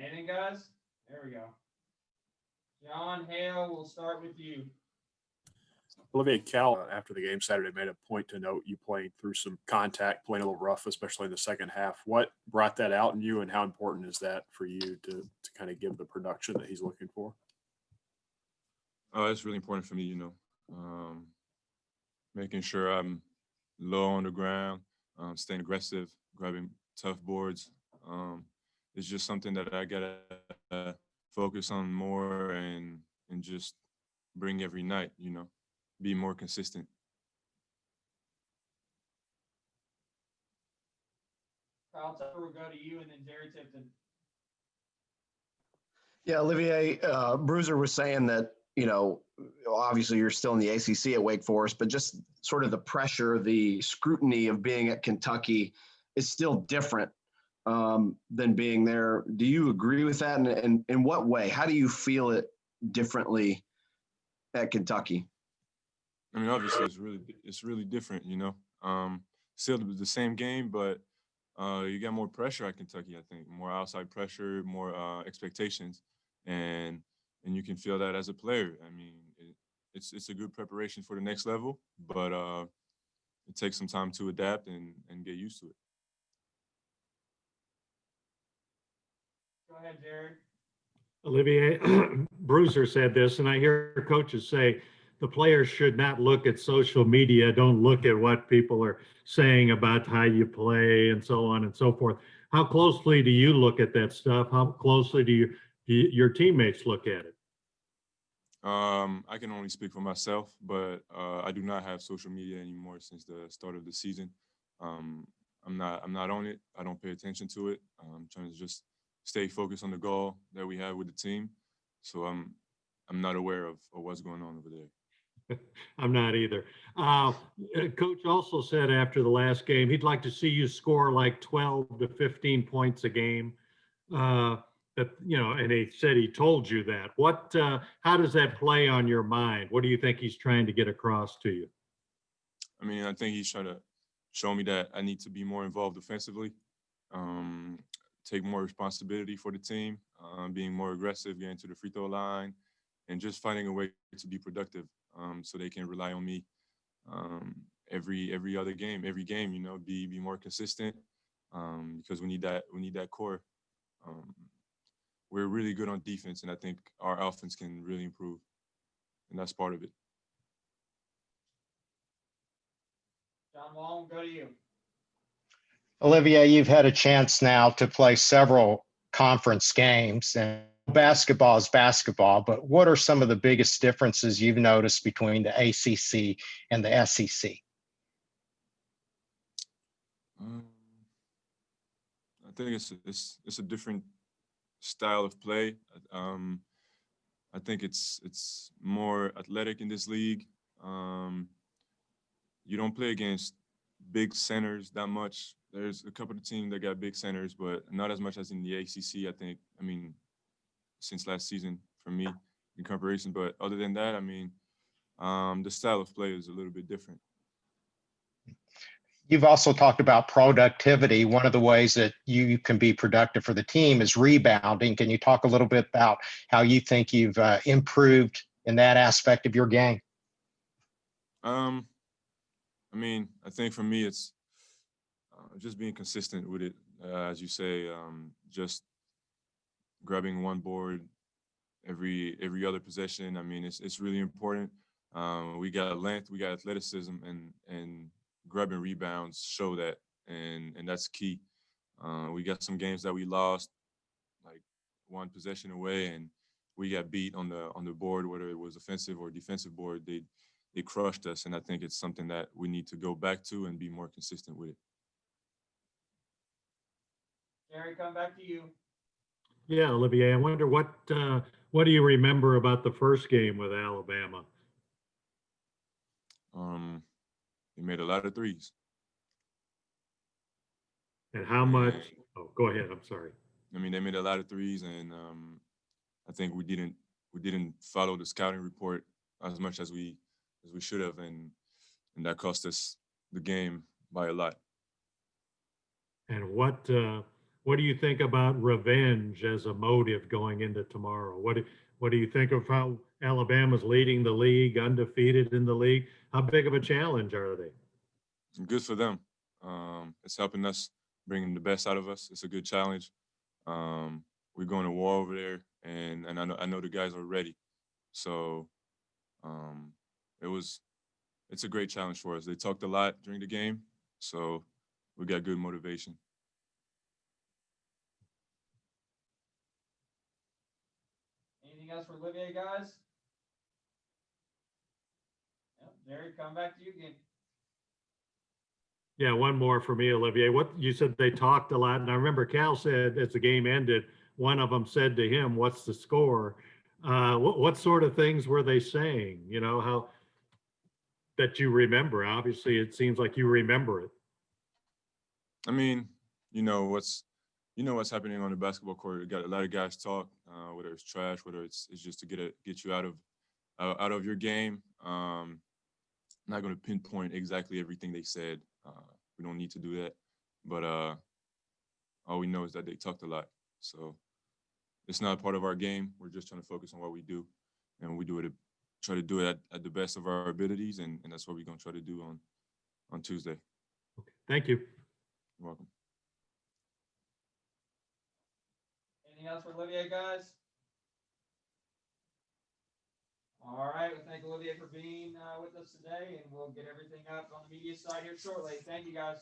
Anything, guys? There we go. John Hale, we'll start with you. Olivier, Cal, after the game Saturday, made a point to note you playing through some contact, playing a little rough, especially in the second half. What brought that out in you, and how important is that for you to kind of give the production that he's looking for? It's really important for me, making sure I'm low on the ground, staying aggressive, grabbing tough boards. It's just something that I gotta focus on more and just bring every night, be more consistent. Kyle Tucker will go to you, and then Jerry Tipton. Yeah, Olivier, Bruiser was saying that, obviously you're still in the ACC at Wake Forest, but just sort of the pressure, the scrutiny of being at Kentucky is still different than being there. Do you agree with that? And in what way? How do you feel it differently at Kentucky? I mean, obviously, it's really different, Still the same game, but you got more pressure at Kentucky. I think more outside pressure, more expectations, and you can feel that as a player. I mean, it's a good preparation for the next level, but it takes some time to adapt and get used to it. Go ahead, Jared. Olivier, Bruiser said this, and I hear coaches say the players should not look at social media. Don't look at what people are saying about how you play and so on and so forth. How closely do you look at that stuff? How closely do your teammates look at it? I can only speak for myself, but I do not have social media anymore since the start of the season. I'm not on it. I don't pay attention to it. I'm trying to just stay focused on the goal that we have with the team. So I'm not aware of what's going on over there. I'm not either. Coach also said after the last game, he'd like to see you score like 12 to 15 points a game. And he said he told you that. How does that play on your mind? What do you think he's trying to get across to you? I mean, I think he's trying to show me that I need to be more involved defensively, take more responsibility for the team, being more aggressive, getting to the free throw line, and just finding a way to be productive. So they can rely on me every other game, be more consistent because we need that core. We're really good on defense, and I think our offense can really improve, and that's part of it. John Wall, go to you. Olivier, you've had a chance now to play several conference games, and basketball is basketball, but what are some of the biggest differences you've noticed between the ACC and the SEC? I think it's a different style of play. I think it's more athletic in this league. You don't play against big centers that much. There's a couple of teams that got big centers, but not as much as in the ACC, I think. I mean, since last season for me in comparison. But other than that, I mean, the style of play is a little bit different. You've also talked about productivity. One of the ways that you can be productive for the team is rebounding. Can you talk a little bit about how you think you've improved in that aspect of your game? I mean, I think for me, it's just being consistent with it. As you say, just grabbing one board every other possession. I mean, it's really important. We got length, we got athleticism, and grabbing rebounds show that, and that's key. We got some games that we lost, like one possession away, and we got beat on the board, whether it was offensive or defensive board. They crushed us, and I think it's something that we need to go back to and be more consistent with it. Jerry, come back to you. Yeah, Olivier, I wonder what do you remember about the first game with Alabama? They made a lot of threes. And how much? Oh, go ahead. I'm sorry. I mean, they made a lot of threes, and I think we didn't follow the scouting report as much as we should have, and that cost us the game by a lot. And what what do you think about revenge as a motive going into tomorrow? What do you think of how Alabama's leading the league, undefeated in the league? How big of a challenge are they? Good for them. It's helping us, bringing the best out of us. It's a good challenge. We're going to war over there, and I know the guys are ready. So um, it's a great challenge for us. They talked a lot during the game, so we got good motivation. Anything else for Olivier, guys? Yep, Jerry, come back to you again. Yeah, one more for me, Olivier. What you said they talked a lot, and I remember Cal said as the game ended, one of them said to him, "What's the score?" What sort of things were they saying? You know, how that you remember? Obviously, it seems like you remember it. I mean, you know what's happening on the basketball court. You got a lot of guys talk, whether it's trash, whether it's just to get you out of your game. Not going to pinpoint exactly everything they said. We don't need to do that, but all we know is that they talked a lot. So it's not part of our game. We're just trying to focus on what we do, and we do it. Try to do it at the best of our abilities, and that's what we're going to try to do on Tuesday. Okay. Thank you. You're welcome. Anything else for Olivier, guys? All right, we thank Olivier for being with us today, and we'll get everything up on the media side here shortly. Thank you, guys.